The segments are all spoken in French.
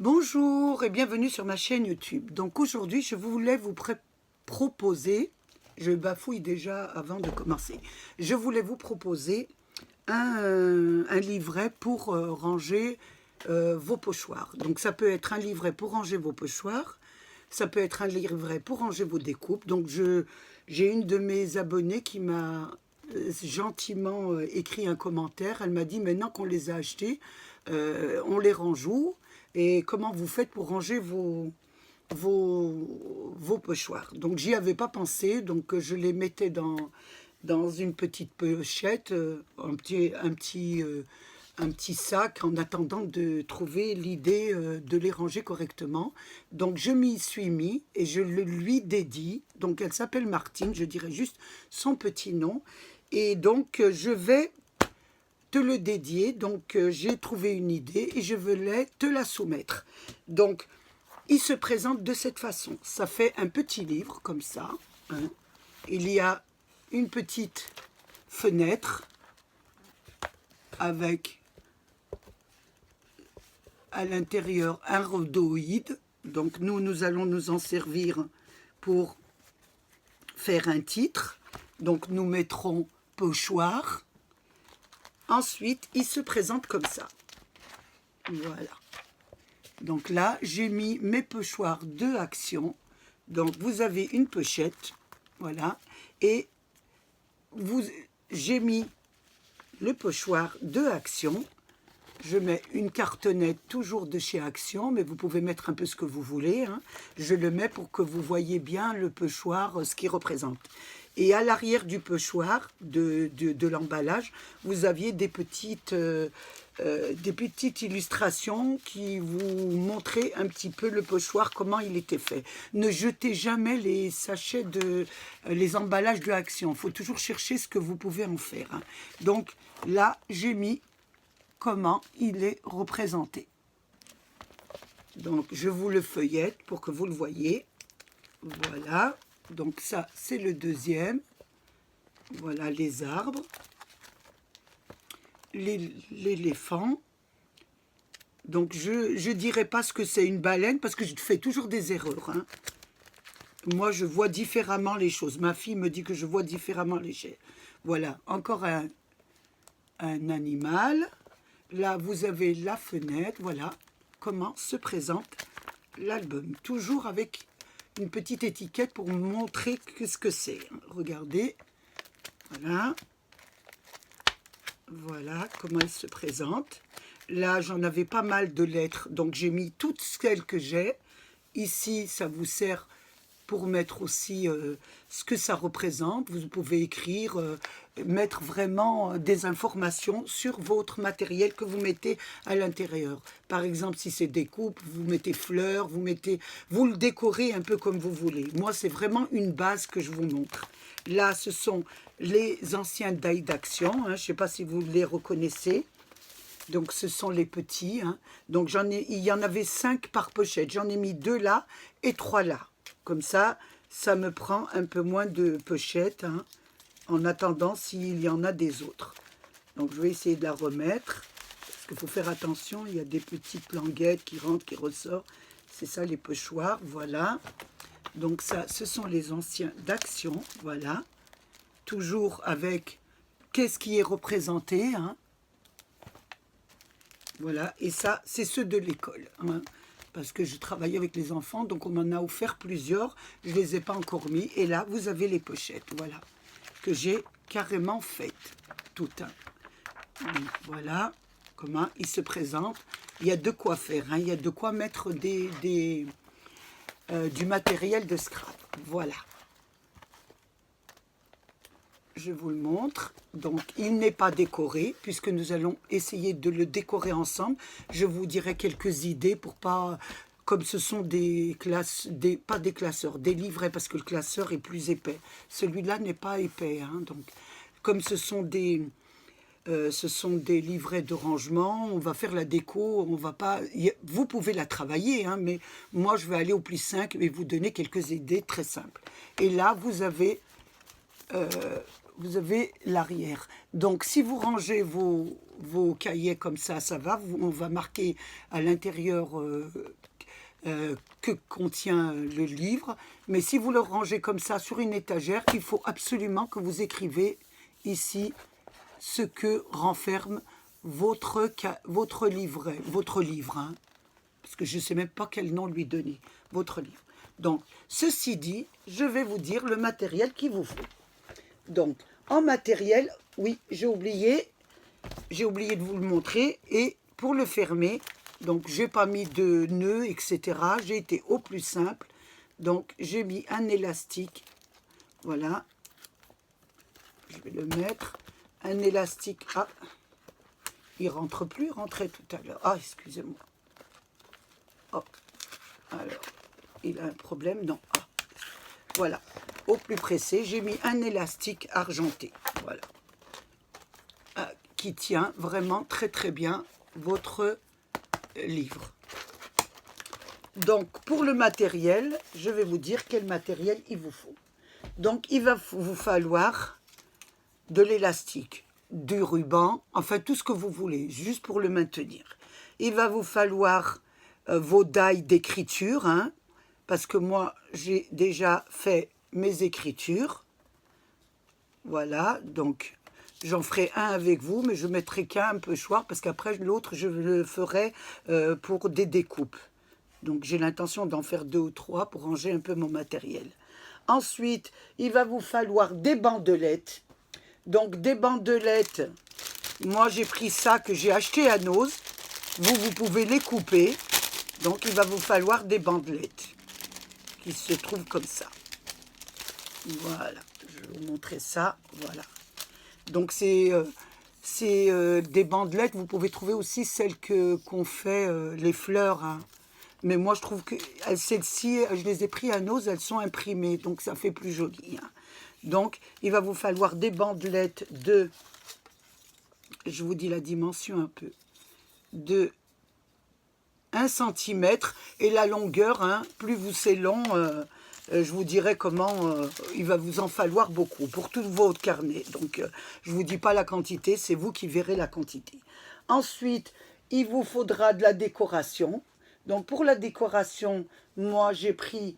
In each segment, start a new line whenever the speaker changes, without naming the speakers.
Bonjour et bienvenue sur ma chaîne YouTube. Donc aujourd'hui, je voulais vous proposer, je bafouille déjà avant de commencer, je voulais vous proposer un livret pour ranger vos pochoirs. Donc ça peut être un livret pour ranger vos pochoirs, ça peut être un livret pour ranger vos découpes. Donc j'ai une de mes abonnées qui m'a gentiment écrit un commentaire. Elle m'a dit maintenant qu'on les a achetés, on les range où et comment vous faites pour ranger vos pochoirs. Donc j'y avais pas pensé, donc je les mettais dans une petite pochette, un petit sac en attendant de trouver l'idée de les ranger correctement. Donc je m'y suis mis et je le lui dédie. Donc elle s'appelle Martine, je dirais juste son petit nom. Et donc je vais te le dédier. Donc j'ai trouvé une idée et je voulais te la soumettre. Donc il se présente de cette façon. Ça fait un petit livre comme ça, hein. Il y a une petite fenêtre avec à l'intérieur un rhodoïde. Donc nous allons nous en servir pour faire un titre. Donc nous mettrons pochoir. Ensuite, il se présente comme ça. Voilà. Donc là, j'ai mis mes pochoirs de Action. Donc vous avez une pochette, voilà. Et j'ai mis le pochoir de Action. Je mets une cartonnette toujours de chez Action, mais vous pouvez mettre un peu ce que vous voulez, hein. Je le mets pour que vous voyez bien le pochoir, ce qu'il représente. Et à l'arrière du pochoir, de l'emballage, vous aviez des petites illustrations qui vous montraient un petit peu le pochoir, comment il était fait. Ne jetez jamais les sachets les emballages de Action. Il faut toujours chercher ce que vous pouvez en faire, hein. Donc là, j'ai mis comment il est représenté. Donc je vous le feuillette pour que vous le voyez. Voilà. Donc ça, c'est le deuxième. Voilà les arbres. L'éléphant. Donc je dirais pas ce que c'est une baleine parce que je fais toujours des erreurs, hein. Moi, je vois différemment les choses. Ma fille me dit que je vois différemment les choses. Voilà, encore un animal. Là, vous avez la fenêtre. Voilà comment se présente l'album. Toujours avec une petite étiquette pour montrer ce que c'est. Regardez. Voilà. Voilà comment il se présente. Là, j'en avais pas mal de lettres. Donc, j'ai mis toutes celles que j'ai. Ici, ça vous sert pour mettre aussi ce que ça représente. Vous pouvez écrire, mettre vraiment des informations sur votre matériel que vous mettez à l'intérieur. Par exemple, si c'est des coupes, vous mettez fleurs, vous le décorez un peu comme vous voulez. Moi, c'est vraiment une base que je vous montre. Là, ce sont les anciens die d'Action, hein. Je ne sais pas si vous les reconnaissez. Donc, ce sont les petits, hein. Donc, il y en avait 5 par pochette. J'en ai mis 2 là et 3 là. Comme ça, ça me prend un peu moins de pochettes, hein, en attendant s'il y en a des autres. Donc, je vais essayer de la remettre. Parce qu'il faut faire attention, il y a des petites languettes qui rentrent, qui ressortent. C'est ça, les pochoirs, voilà. Donc, ça, ce sont les anciens d'Action, voilà. Toujours avec qu'est-ce qui est représenté, hein. Voilà, et ça, c'est ceux de l'école, hein. Parce que je travaille avec les enfants, donc on m'en a offert plusieurs. Je ne les ai pas encore mis. Et là, vous avez les pochettes, voilà, que j'ai carrément faites, toutes, hein. Voilà comment ils se présentent. Il y a de quoi faire, hein. Il y a de quoi mettre du matériel de scrap. Voilà. Je vous le montre. Donc, il n'est pas décoré, puisque nous allons essayer de le décorer ensemble. Je vous dirai quelques idées pour pas... Comme ce sont pas des classeurs, des livrets, parce que le classeur est plus épais. Celui-là n'est pas épais, hein. Donc, comme ce sont des livrets de rangement, on va faire la déco, on va pas... Vous pouvez la travailler, hein, mais moi, je vais aller au plus simple et vous donner quelques idées très simples. Et là, vous avez l'arrière. Donc, si vous rangez vos vos cahiers comme ça va. On va marquer à l'intérieur que contient le livre. Mais si vous le rangez comme ça sur une étagère, il faut absolument que vous écrivez ici ce que renferme votre livre. Hein, parce que je ne sais même pas quel nom lui donner. Votre livre. Donc, ceci dit, je vais vous dire le matériel qu'il vous faut. Donc, en matériel, oui, j'ai oublié de vous le montrer. Et pour le fermer, donc j'ai pas mis de nœuds, etc. J'ai été au plus simple. Donc, j'ai mis un élastique. Voilà. Je vais le mettre. Un élastique. Ah, il rentre plus, il rentrait tout à l'heure. Ah, excusez-moi. Hop. Alors, il a un problème. Non. Ah. Voilà. Au plus pressé, j'ai mis un élastique argenté. Voilà. Ah, qui tient vraiment très très bien votre livre. Donc, pour le matériel, je vais vous dire quel matériel il vous faut. Donc, il va vous falloir de l'élastique, du ruban, enfin tout ce que vous voulez, juste pour le maintenir. Il va vous falloir vos dailles d'écriture, hein, parce que moi, j'ai déjà fait mes écritures. Voilà, donc j'en ferai un avec vous, mais je mettrai qu'un peu choix, parce qu'après l'autre, je le ferai pour des découpes. Donc j'ai l'intention d'en faire 2 ou 3 pour ranger un peu mon matériel. Ensuite, il va vous falloir des bandelettes. Donc des bandelettes, moi j'ai pris ça que j'ai acheté à Noz. Vous pouvez les couper. Donc il va vous falloir des bandelettes qui se trouvent comme ça. Voilà, je vais vous montrer ça. Voilà. Donc c'est des bandelettes. Vous pouvez trouver aussi celles qu'on fait, les fleurs. Hein. Mais moi je trouve que celles-ci, je les ai pris à Noz, elles sont imprimées. Donc ça fait plus joli. Hein. Donc il va vous falloir des bandelettes de, je vous dis la dimension un peu, de 1 cm et la longueur, hein, plus vous c'est long, je vous dirai comment, il va vous en falloir beaucoup pour tout votre carnet. Donc, je ne vous dis pas la quantité, c'est vous qui verrez la quantité. Ensuite, il vous faudra de la décoration. Donc, pour la décoration, moi, j'ai pris,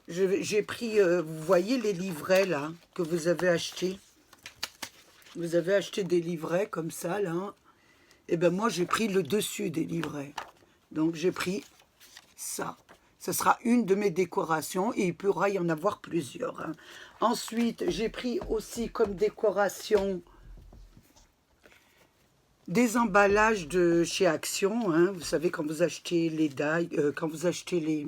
vous voyez les livrets, là, que vous avez achetés. Vous avez acheté des livrets comme ça, là. Et bien, moi, j'ai pris le dessus des livrets. Donc, j'ai pris ça. Ce sera une de mes décorations et il pourra y en avoir plusieurs. Hein. Ensuite, j'ai pris aussi comme décoration des emballages de chez Action. Hein. Vous savez, quand vous achetez les dailles, quand vous achetez les...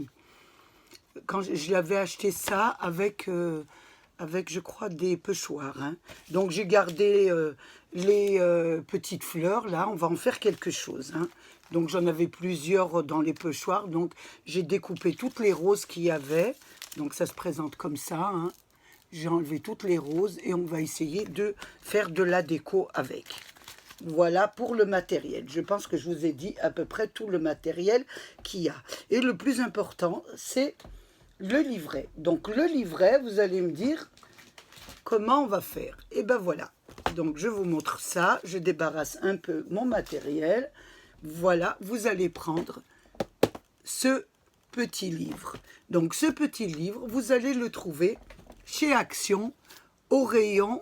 Quand je l'avais acheté ça avec, je crois, des pêchoirs. Hein. Donc, j'ai gardé les petites fleurs. Là, on va en faire quelque chose. Hein. Donc, j'en avais plusieurs dans les pêchoirs. Donc, j'ai découpé toutes les roses qu'il y avait. Donc, ça se présente comme ça. Hein. J'ai enlevé toutes les roses et on va essayer de faire de la déco avec. Voilà pour le matériel. Je pense que je vous ai dit à peu près tout le matériel qu'il y a. Et le plus important, c'est le livret. Donc, le livret, vous allez me dire comment on va faire. Et ben voilà. Donc, je vous montre ça. Je débarrasse un peu mon matériel. Voilà, vous allez prendre ce petit livre. Donc, ce petit livre, vous allez le trouver chez Action au rayon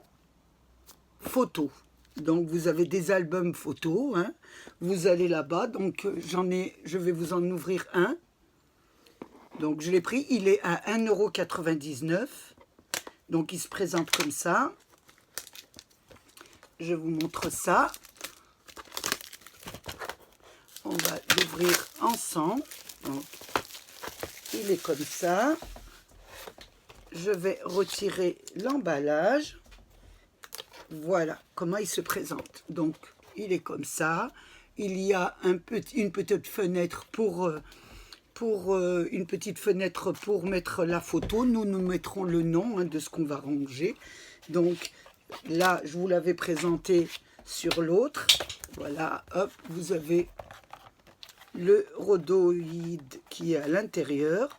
photo. Donc, vous avez des albums photos. Hein. Vous allez là-bas. Donc, je vais vous en ouvrir un. Donc, je l'ai pris. Il est à 1,99 €. Donc, il se présente comme ça. Je vous montre ça. On va l'ouvrir ensemble. Donc, il est comme ça. Je vais retirer l'emballage. Voilà comment il se présente. Donc, il est comme ça. Il y a une petite fenêtre pour mettre la photo. Nous mettrons le nom de ce qu'on va ranger. Donc, là, je vous l'avais présenté sur l'autre. Voilà, hop, vous avez le rhodoïde qui est à l'intérieur.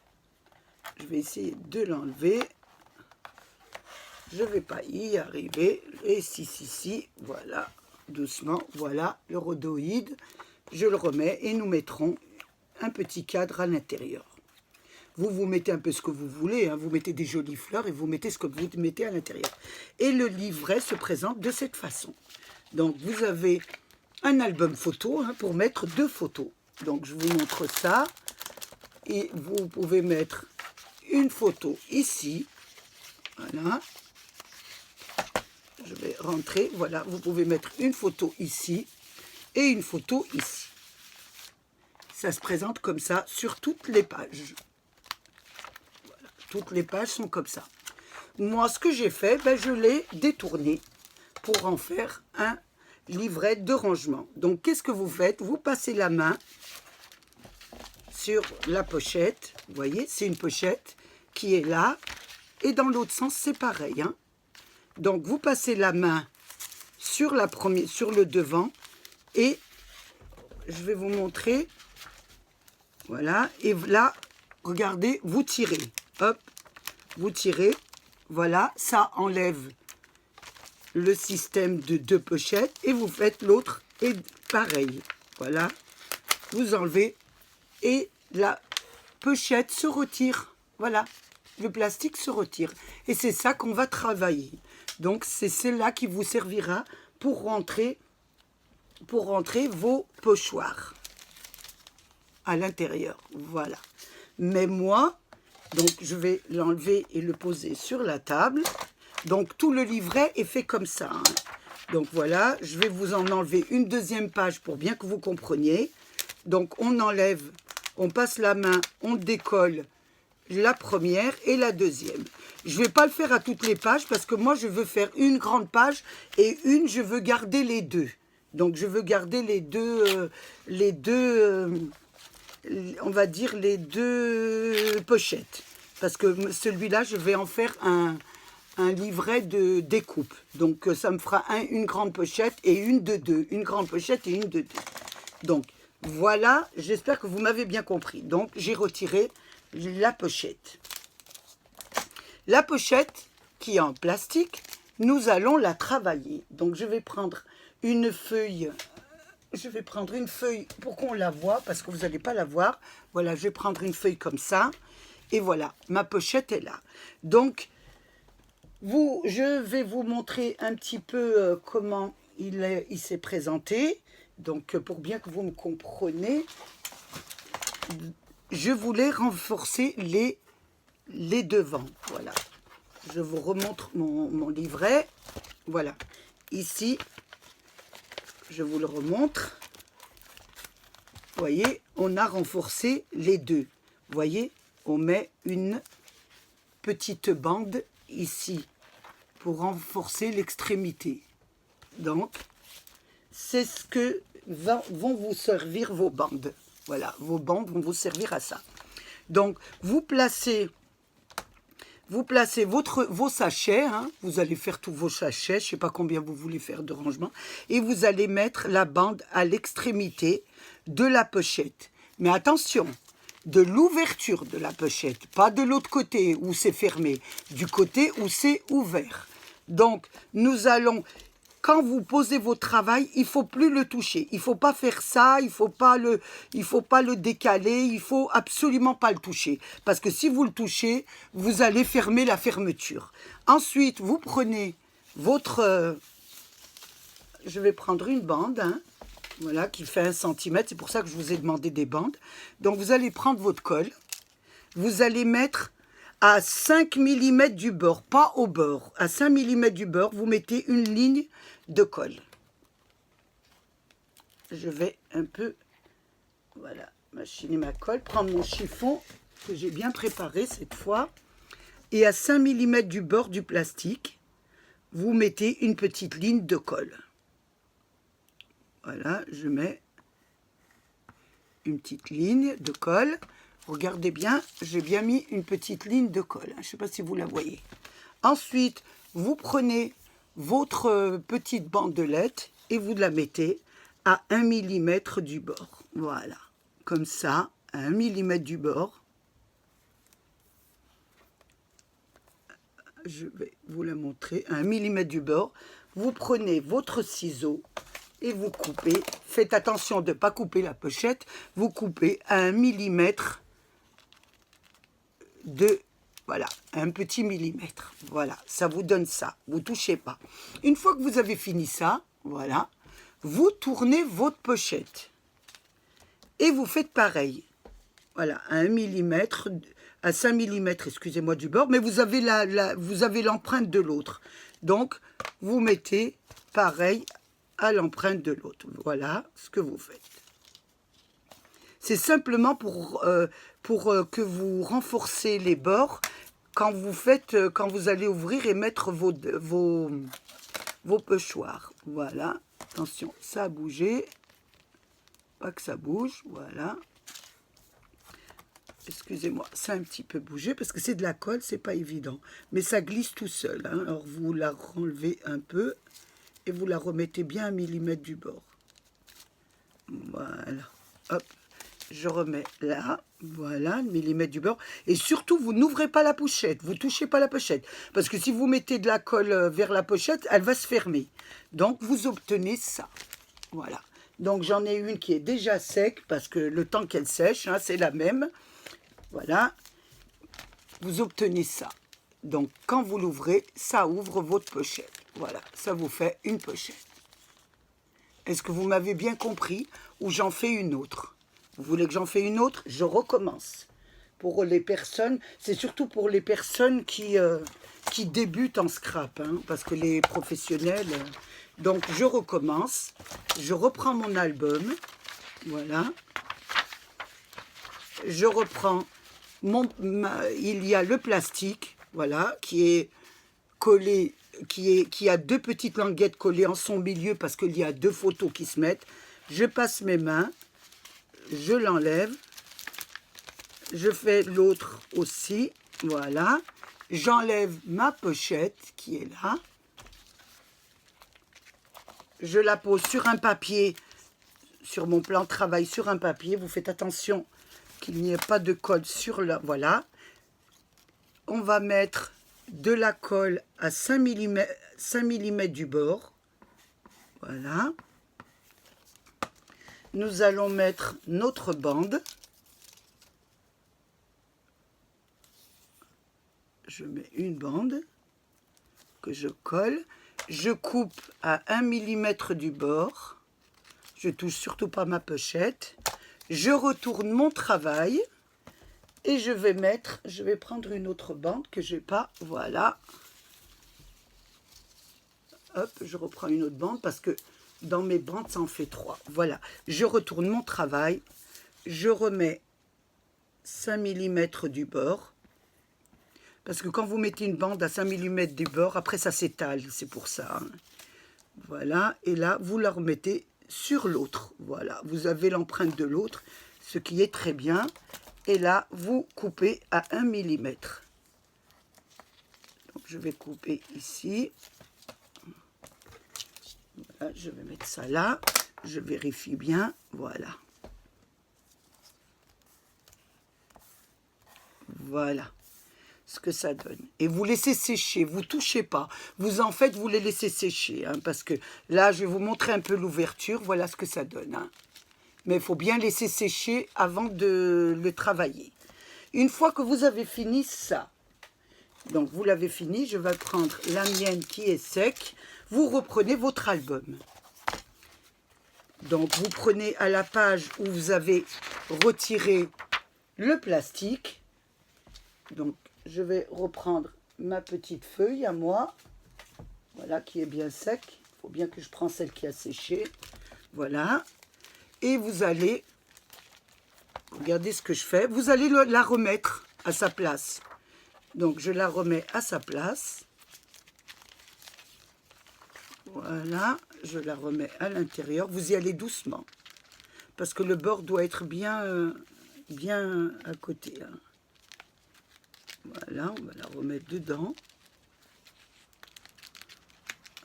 Je vais essayer de l'enlever. Je ne vais pas y arriver. Et si, voilà. doucement, voilà, le rhodoïde. Je le remets et nous mettrons un petit cadre à l'intérieur. Vous mettez un peu ce que vous voulez, hein, vous mettez des jolies fleurs et vous mettez ce que vous mettez à l'intérieur. Et le livret se présente de cette façon. Donc vous avez un album photo hein, pour mettre 2 photos. Donc je vous montre ça. Et vous pouvez mettre une photo ici. Voilà. Je vais rentrer. Voilà, vous pouvez mettre une photo ici et une photo ici. Ça se présente comme ça sur toutes les pages. Voilà, toutes les pages sont comme ça. Moi, ce que j'ai fait, ben, je l'ai détourné pour en faire un livret de rangement. Donc, qu'est-ce que vous faites? Vous passez la main sur la pochette. Vous voyez, c'est une pochette qui est là. Et dans l'autre sens, c'est pareil. Hein. Donc, vous passez la main sur le devant. Et je vais vous montrer. Voilà. Et là, regardez, vous tirez. Hop, vous tirez. Voilà, ça enlève le système de 2 pochettes. Et vous faites l'autre. Et pareil. Voilà. Vous enlevez. Et la pochette se retire. Voilà. Le plastique se retire. Et c'est ça qu'on va travailler. Donc, c'est celle-là qui vous servira pour rentrer vos pochoirs à l'intérieur. Voilà. Mais moi, donc, je vais l'enlever et le poser sur la table. Donc, tout le livret est fait comme ça. Hein. Donc, voilà. Je vais vous en enlever une deuxième page pour bien que vous compreniez. Donc, on enlève, on passe la main, on décolle la première et la deuxième. Je ne vais pas le faire à toutes les pages parce que moi, je veux faire une grande page et je veux garder les deux. Donc, je veux garder les deux, on va dire les 2 pochettes. Parce que celui-là, je vais en faire un livret de découpe. Donc, ça me fera une grande pochette et une de 2. Une grande pochette et une de 2. Donc, voilà, j'espère que vous m'avez bien compris. Donc, j'ai retiré la pochette. La pochette qui est en plastique, nous allons la travailler. Donc, je vais prendre une feuille. Je vais prendre une feuille pour qu'on la voit, parce que vous n'allez pas la voir. Voilà, je vais prendre une feuille comme ça. Et voilà, ma pochette est là. Donc, je vais vous montrer un petit peu comment il s'est présenté. Donc, pour bien que vous me compreniez, je voulais renforcer les devants. Voilà. Je vous remontre mon livret. Voilà. Ici, je vous le remontre. Vous voyez, on a renforcé les 2. Vous voyez, on met une petite bande ici pour renforcer l'extrémité. Donc, c'est ce que vont vous servir vos bandes. Voilà, vos bandes vont vous servir à ça. Donc, vous placez vos sachets. Hein, vous allez faire tous vos sachets. Je ne sais pas combien vous voulez faire de rangement. Et vous allez mettre la bande à l'extrémité de la pochette. Mais attention, de l'ouverture de la pochette. Pas de l'autre côté où c'est fermé. Du côté où c'est ouvert. Donc, nous allons... Quand vous posez votre travail, il ne faut plus le toucher. Il ne faut pas faire ça, il ne faut pas le décaler, il ne faut absolument pas le toucher. Parce que si vous le touchez, vous allez fermer la fermeture. Ensuite, vous prenez votre... je vais prendre une bande, hein, voilà, qui fait 1 cm. C'est pour ça que je vous ai demandé des bandes. Donc, vous allez prendre votre colle. Vous allez mettre... à 5 mm du bord, pas au bord. À 5 mm du bord, vous mettez une ligne de colle. Je vais un peu, voilà, machiner ma colle, prendre mon chiffon que j'ai bien préparé cette fois. Et à 5 mm du bord du plastique, vous mettez une petite ligne de colle. Voilà, je mets une petite ligne de colle. Regardez bien, j'ai bien mis une petite ligne de colle. Je ne sais pas si vous la voyez. Ensuite, vous prenez votre petite bandelette et vous la mettez à 1 mm du bord. Voilà, comme ça, à 1 mm du bord. Je vais vous la montrer. À 1 mm du bord, vous prenez votre ciseau et vous coupez. Faites attention de ne pas couper la pochette. Vous coupez à 1 millimètre de... Voilà, un petit millimètre. Voilà, ça vous donne ça. Vous ne touchez pas. Une fois que vous avez fini ça, voilà, vous tournez votre pochette. Et vous faites pareil. Voilà, à 1 millimètre, à 5 millimètres, excusez-moi, du bord. Mais vous avez vous avez l'empreinte de l'autre. Donc, vous mettez pareil à l'empreinte de l'autre. Voilà ce que vous faites. C'est simplement pour que vous renforcez les bords quand vous allez ouvrir et mettre vos pochoirs. Voilà, attention, ça a bougé. Pas que ça bouge, voilà. Excusez-moi, ça a un petit peu bougé parce que c'est de la colle, c'est pas évident. Mais ça glisse tout seul, hein. Alors vous la renlevez un peu et vous la remettez bien à 1 millimètre du bord. Voilà, hop. Je remets là, voilà, 1 millimètre du bord. Et surtout, vous n'ouvrez pas la pochette, vous ne touchez pas la pochette. Parce que si vous mettez de la colle vers la pochette, elle va se fermer. Donc, vous obtenez ça. Voilà. Donc, j'en ai une qui est déjà sec, parce que le temps qu'elle sèche, hein, c'est la même. Voilà. Vous obtenez ça. Donc, quand vous l'ouvrez, ça ouvre votre pochette. Voilà, ça vous fait une pochette. Est-ce que vous m'avez bien compris? Ou j'en fais une autre? Vous voulez que j'en fais une autre? Je recommence. Pour les personnes, c'est surtout pour les personnes qui débutent en scrap, hein, parce que les professionnels... donc, je recommence. Je reprends mon album. Voilà. Je reprends il y a le plastique, voilà, qui est collé, qui a 2 petites languettes collées en son milieu parce qu'il y a 2 photos qui se mettent. Je passe mes mains. Je l'enlève, je fais l'autre aussi, voilà. J'enlève ma pochette qui est là. Je la pose sur un papier, sur mon plan de travail, sur un papier. Vous faites attention qu'il n'y ait pas de colle sur la... Voilà. On va mettre de la colle à 5 millimètres du bord. Voilà. Nous allons mettre notre bande. Je mets une bande que je colle. Je coupe à 1 millimètre du bord. Je touche surtout pas ma pochette. Je retourne mon travail. Et je vais prendre une autre bande que j'ai pas. Voilà. Hop, je reprends une autre bande parce que dans mes bandes, ça en fait 3. Voilà, je retourne mon travail. Je remets 5 millimètres du bord. Parce que quand vous mettez une bande à 5 millimètres du bord, après ça s'étale, c'est pour ça. Hein. Voilà, et là, vous la remettez sur l'autre. Voilà, vous avez l'empreinte de l'autre, ce qui est très bien. Et là, vous coupez à 1 millimètre. Donc, je vais couper ici. Voilà, je vais mettre ça là. Je vérifie bien. Voilà. Voilà ce que ça donne. Et vous laissez sécher. Vous ne touchez pas. En fait, vous les laissez sécher. Hein, parce que là, je vais vous montrer un peu l'ouverture. Voilà ce que ça donne. Hein. Mais il faut bien laisser sécher avant de le travailler. Une fois que vous avez fini ça, donc vous l'avez fini, je vais prendre la mienne qui est sec. Vous reprenez votre album. Donc vous prenez à la page où vous avez retiré le plastique. Donc je vais reprendre ma petite feuille à moi. Voilà, qui est bien sec. Il faut bien que je prenne celle qui a séché. Voilà. Et vous allez, regardez ce que je fais, vous allez la remettre à sa place. Donc, je la remets à sa place. Voilà, je la remets à l'intérieur. Vous y allez doucement, parce que le bord doit être bien, bien à côté. Hein. Voilà, on va la remettre dedans.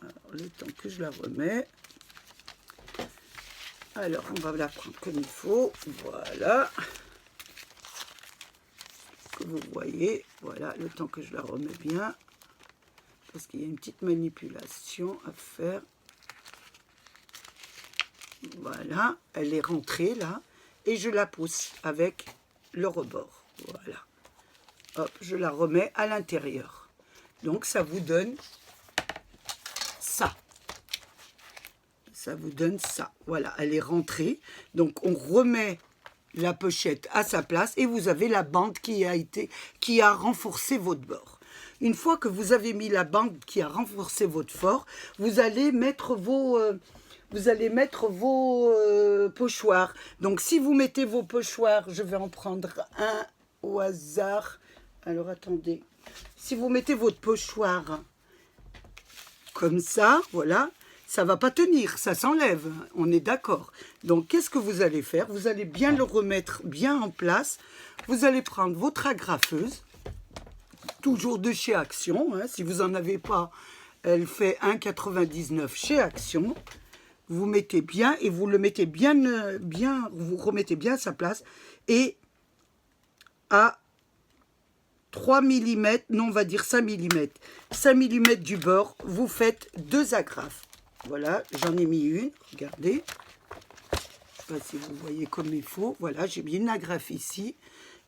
Alors, le temps que je la remets... Alors, on va la prendre comme il faut. Voilà. Que vous voyez. Voilà, le temps que je la remets bien. Parce qu'il y a une petite manipulation à faire. Voilà, elle est rentrée là. Et je la pousse avec le rebord. Voilà. Hop, je la remets à l'intérieur. Donc, ça vous donne ça. Ça vous donne ça. Voilà, elle est rentrée. Donc, on remet la pochette à sa place et vous avez la bande qui a renforcé votre bord. Une fois que vous avez mis la bande qui a renforcé votre fort, vous allez mettre vos pochoirs. Donc, si vous mettez vos pochoirs, je vais en prendre un au hasard. Alors, attendez. Si vous mettez votre pochoir comme ça, voilà, ça va pas tenir, ça s'enlève, on est d'accord. Donc, qu'est-ce que vous allez faire? Vous allez bien le remettre bien en place. Vous allez prendre votre agrafeuse, toujours de chez Action. Hein, si vous n'en avez pas, elle fait 1,99 chez Action. Vous mettez bien et vous le mettez bien, vous remettez bien à sa place. Et à 3 mm, non, on va dire 5 mm. 5 mm du bord, vous faites 2 agrafes. Voilà, j'en ai mis une, regardez. Je ne sais pas si vous voyez comme il faut. Voilà, j'ai mis une agrafe ici.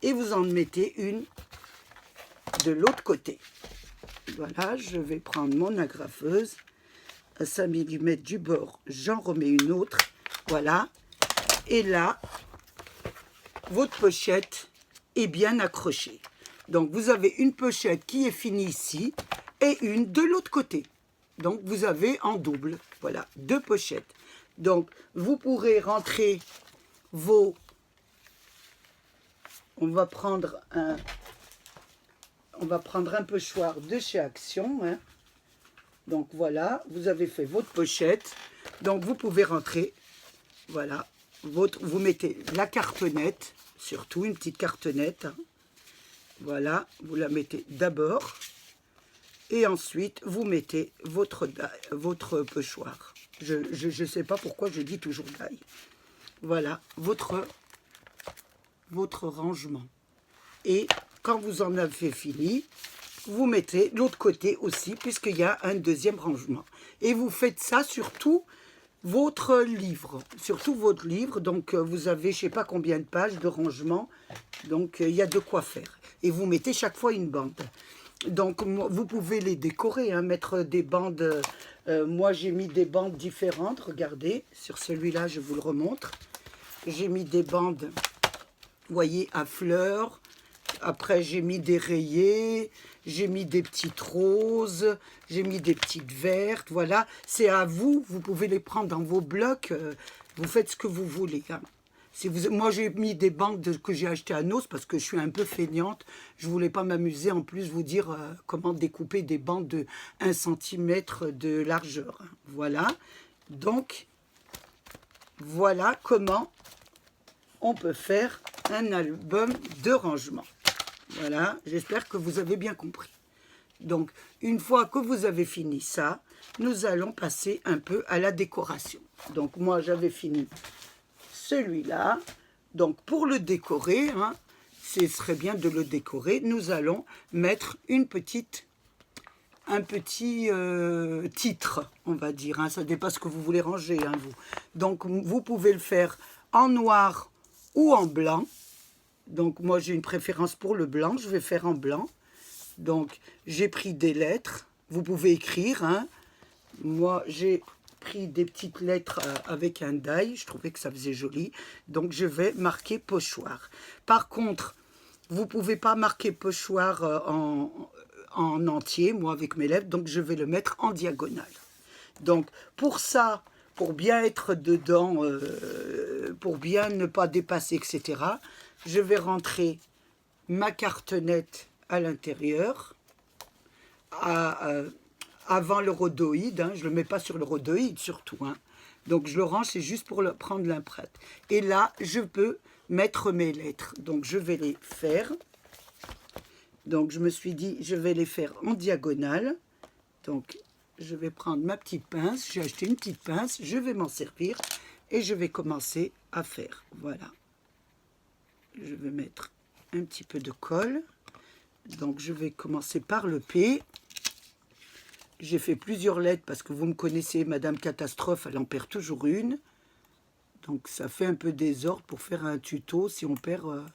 Et vous en mettez une de l'autre côté. Voilà, je vais prendre mon agrafeuse. À 5 mm du bord, j'en remets une autre. Voilà. Et là, votre pochette est bien accrochée. Donc, vous avez une pochette qui est finie ici et une de l'autre côté. Donc, vous avez en double, voilà, 2 pochettes. Donc, vous pourrez rentrer vos... On va prendre un pochoir de chez Action. Hein. Donc, voilà, vous avez fait votre pochette. Donc, vous pouvez rentrer, voilà, vous mettez la cartonnette, surtout une petite cartonnette, hein. Voilà, vous la mettez d'abord et ensuite vous mettez votre pochoir. Je ne sais pas pourquoi je dis toujours d'ail. Voilà, votre rangement. Et quand vous en avez fini, vous mettez l'autre côté aussi puisqu'il y a un deuxième rangement. Et vous faites ça sur tout votre livre. Donc, vous avez je ne sais pas combien de pages de rangement. Donc, il y a de quoi faire. Et vous mettez chaque fois une bande. Donc, vous pouvez les décorer, hein, mettre des bandes. Moi, j'ai mis des bandes différentes. Regardez, sur celui-là, je vous le remontre. J'ai mis des bandes, vous voyez, à fleurs. Après, j'ai mis des rayés. J'ai mis des petites roses. J'ai mis des petites vertes. Voilà, c'est à vous. Vous pouvez les prendre dans vos blocs. Vous faites ce que vous voulez, hein. Moi, j'ai mis des bandes que j'ai achetées à Nos parce que je suis un peu feignante. Je ne voulais pas m'amuser en plus vous dire comment découper des bandes de 1 cm de largeur. Voilà. Donc, voilà comment on peut faire un album de rangement. Voilà. J'espère que vous avez bien compris. Donc, une fois que vous avez fini ça, nous allons passer un peu à la décoration. Donc, moi, j'avais fini celui-là. Donc, pour le décorer, hein, ce serait bien de le décorer. Nous allons mettre un petit titre, on va dire. Hein, ça dépend ce que vous voulez ranger, hein, vous. Donc, vous pouvez le faire en noir ou en blanc. Donc, moi, j'ai une préférence pour le blanc. Je vais faire en blanc. Donc, j'ai pris des lettres. Vous pouvez écrire. Hein. Moi, j'ai pris des petites lettres avec un die. Je trouvais que ça faisait joli. Donc, je vais marquer pochoir. Par contre, vous ne pouvez pas marquer pochoir en entier, moi, avec mes lèvres. Donc, je vais le mettre en diagonale. Donc, pour ça, pour bien être dedans, pour bien ne pas dépasser, etc., je vais rentrer ma cartonnette à l'intérieur, avant le rhodoïde, hein, je ne le mets pas sur le rhodoïde surtout, hein. Donc je le range, c'est juste pour prendre l'empreinte. Et là, je peux mettre mes lettres. Donc je vais les faire. Donc je me suis dit, je vais les faire en diagonale. Donc je vais prendre ma petite pince, j'ai acheté une petite pince, je vais m'en servir et je vais commencer à faire. Voilà. Je vais mettre un petit peu de colle. Donc je vais commencer par le P. J'ai fait plusieurs lettres parce que vous me connaissez, Madame Catastrophe, elle en perd toujours une. Donc ça fait un peu désordre pour faire un tuto si on perd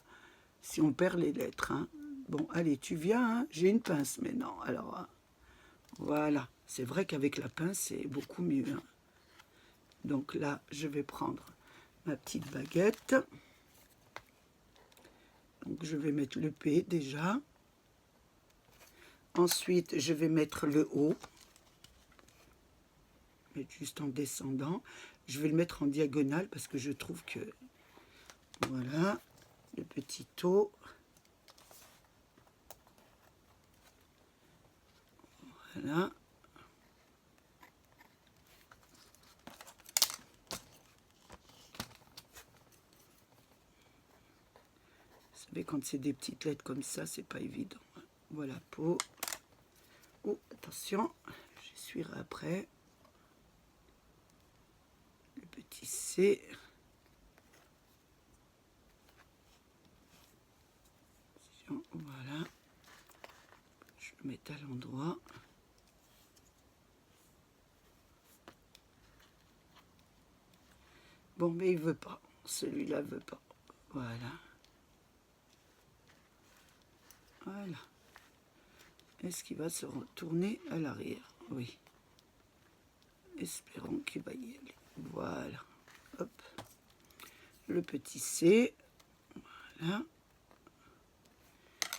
les lettres. Hein. Bon, allez, tu viens, hein. J'ai une pince maintenant. Alors, voilà. C'est vrai qu'avec la pince, c'est beaucoup mieux. Hein. Donc là, je vais prendre ma petite baguette. Donc je vais mettre le P déjà. Ensuite, je vais mettre le O. Mettre juste en descendant. Je vais le mettre en diagonale parce que je trouve que... Voilà, le petit O. Voilà. Vous savez, quand c'est des petites lettres comme ça, c'est pas évident. Voilà, peau. Oh, attention, j'essuierai après. Le petit C. Voilà. Je le mets à l'endroit. Bon, mais il veut pas. Celui-là veut pas. Voilà. Voilà. Est-ce qu'il va se retourner à l'arrière? Oui. Espérons qu'il va y aller. Voilà. Hop. Le petit C. Voilà.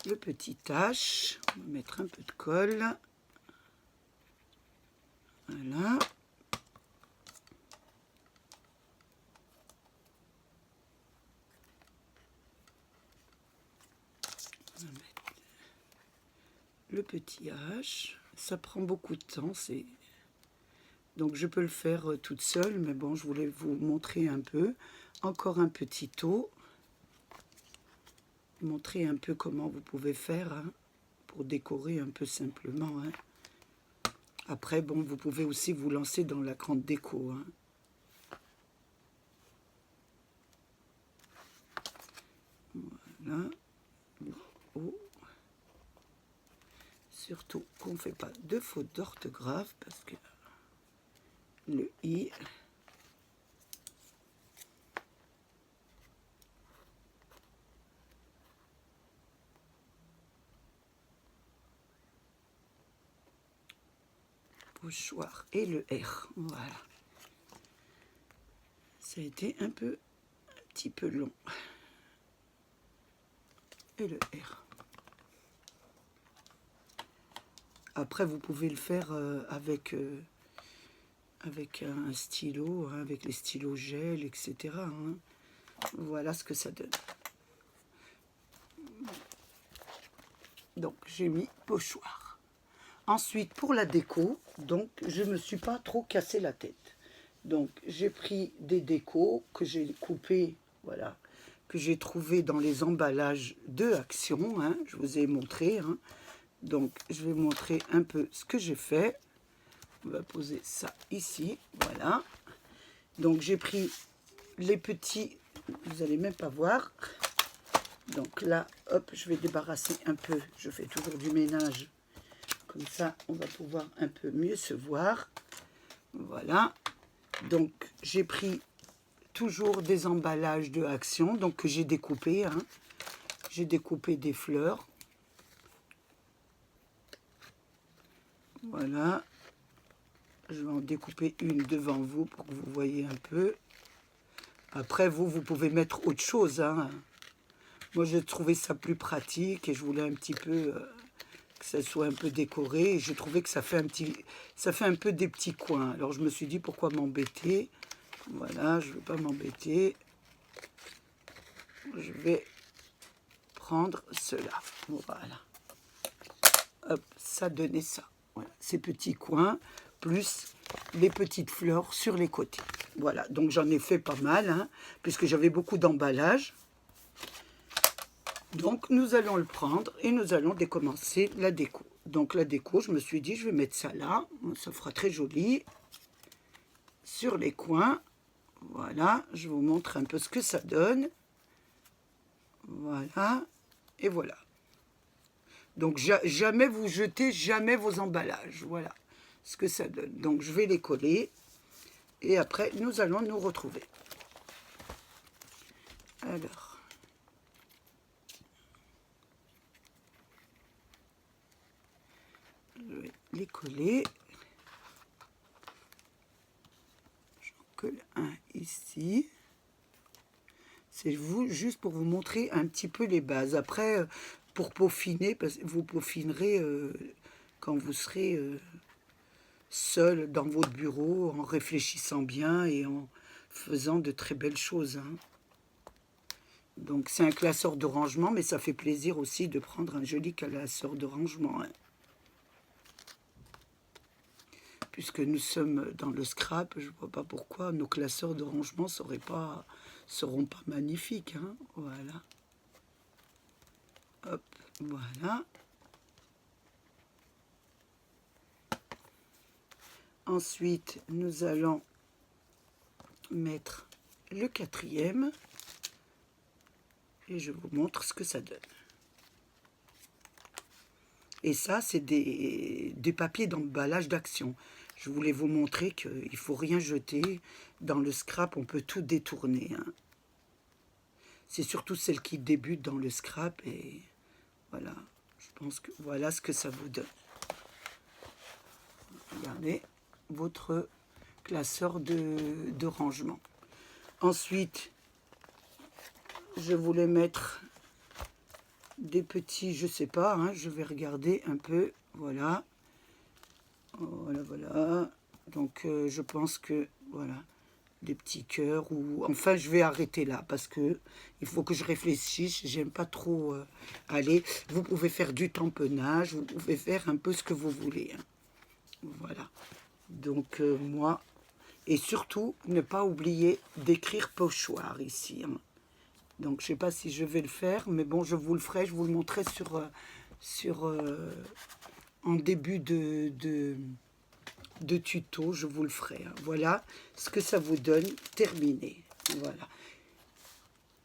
Le petit H. On va mettre un peu de colle. Voilà. On va mettre le petit H. Ça prend beaucoup de temps. Donc je peux le faire toute seule, mais bon, je voulais vous montrer un peu. Encore un petit O. Montrer un peu comment vous pouvez faire hein, pour décorer un peu simplement. Hein. Après, bon, vous pouvez aussi vous lancer dans la grande déco. Hein. Voilà. Le O. Surtout qu'on ne fait pas de faute d'orthographe parce que le I... Pochoir et le R, voilà. Ça a été un petit peu long. Et le R. Après, vous pouvez le faire avec un stylo, hein, avec les stylos gel, etc. Hein. Voilà ce que ça donne. Donc, j'ai mis pochoir. Ensuite, pour la déco, donc, je ne me suis pas trop cassé la tête. Donc, j'ai pris des décos que j'ai coupés, voilà, que j'ai trouvé dans les emballages de Action. Hein, je vous ai montré. Hein. Donc, je vais montrer un peu ce que j'ai fait. On va poser ça ici, voilà. Donc, j'ai pris les petits, vous n'allez même pas voir. Donc là, hop, je vais débarrasser un peu. Je fais toujours du ménage. Comme ça, on va pouvoir un peu mieux se voir. Voilà. Donc, j'ai pris toujours des emballages de Action, donc que j'ai découpé. Hein. J'ai découpé des fleurs. Voilà. Je vais en découper une devant vous pour que vous voyez un peu. Après, vous pouvez mettre autre chose. Hein. Moi, j'ai trouvé ça plus pratique et je voulais un petit peu que ça soit un peu décoré. Et je trouvais que ça fait un peu des petits coins. Alors, je me suis dit, pourquoi m'embêter? Voilà, je ne veux pas m'embêter. Je vais prendre cela. Voilà. Hop, ça donnait ça. Voilà, ces petits coins, plus les petites fleurs sur les côtés. Voilà, donc j'en ai fait pas mal, hein, puisque j'avais beaucoup d'emballage. Donc, nous allons le prendre et nous allons décommencer la déco. Donc, la déco, je me suis dit, je vais mettre ça là. Ça fera très joli. Sur les coins. Voilà, je vous montre un peu ce que ça donne. Voilà, et voilà. Donc, jamais vous jetez jamais vos emballages. Voilà ce que ça donne. Donc, je vais les coller. Et après, nous allons nous retrouver. Alors, je vais les coller. J'en colle un ici. C'est juste pour vous montrer un petit peu les bases. Après, pour peaufiner, parce que vous peaufinerez quand vous serez seul dans votre bureau, en réfléchissant bien et en faisant de très belles choses. Hein. Donc c'est un classeur de rangement, mais ça fait plaisir aussi de prendre un joli classeur de rangement. Hein. Puisque nous sommes dans le scrap, je ne vois pas pourquoi nos classeurs de rangement seront pas magnifiques. Hein. Voilà. Hop, voilà. Ensuite, nous allons mettre le quatrième. Et je vous montre ce que ça donne. Et ça, c'est des papiers d'emballage d'Action. Je voulais vous montrer qu'il ne faut rien jeter. Dans le scrap, on peut tout détourner. Hein. C'est surtout celles qui débutent dans le scrap. Et voilà, je pense que voilà ce que ça vous donne. Regardez votre classeur de rangement. Ensuite, je voulais mettre des petits, je sais pas, hein, je vais regarder un peu, voilà. Voilà, voilà. Donc, je pense que, voilà, des petits cœurs, ou enfin, je vais arrêter là, parce que il faut que je réfléchisse, j'aime pas trop aller. Vous pouvez faire du tamponnage, vous pouvez faire un peu ce que vous voulez. Hein. Voilà. Donc, moi, et surtout, ne pas oublier d'écrire pochoir ici, hein. Donc, je ne sais pas si je vais le faire, mais bon, je vous le ferai, je vous le montrerai en début de tuto, je vous le ferai. Hein. Voilà ce que ça vous donne, terminé. Voilà.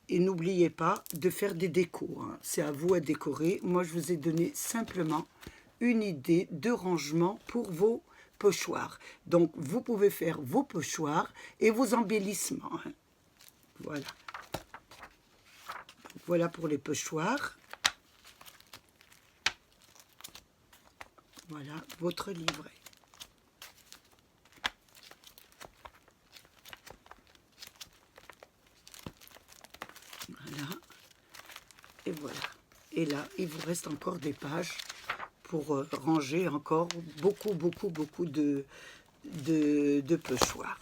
Et n'oubliez pas de faire des décos. Hein. C'est à vous à décorer. Moi, je vous ai donné simplement une idée de rangement pour vos pochoirs. Donc, vous pouvez faire vos pochoirs et vos embellissements. Hein. Voilà. Voilà pour les pochoirs. Voilà votre livret. Voilà. Et voilà. Et là, il vous reste encore des pages pour ranger encore beaucoup de pochoirs.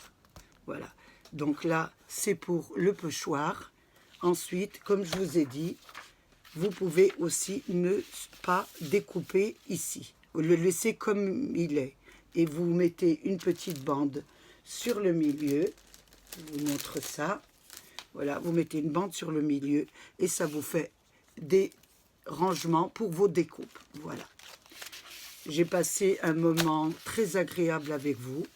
Voilà. Donc là, c'est pour le pochoir. Ensuite, comme je vous ai dit, vous pouvez aussi ne pas découper ici. Le laisser comme il est. Et vous mettez une petite bande sur le milieu. Je vous montre ça. Voilà, vous mettez une bande sur le milieu et ça vous fait des rangements pour vos découpes. Voilà. J'ai passé un moment très agréable avec vous.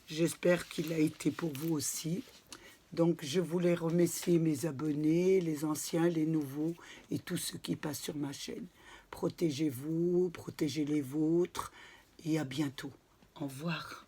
J'espère qu'il a été pour vous aussi. Donc, je voulais remercier mes abonnés, les anciens, les nouveaux et tous ceux qui passent sur ma chaîne. Protégez-vous, protégez les vôtres et à bientôt. Au revoir.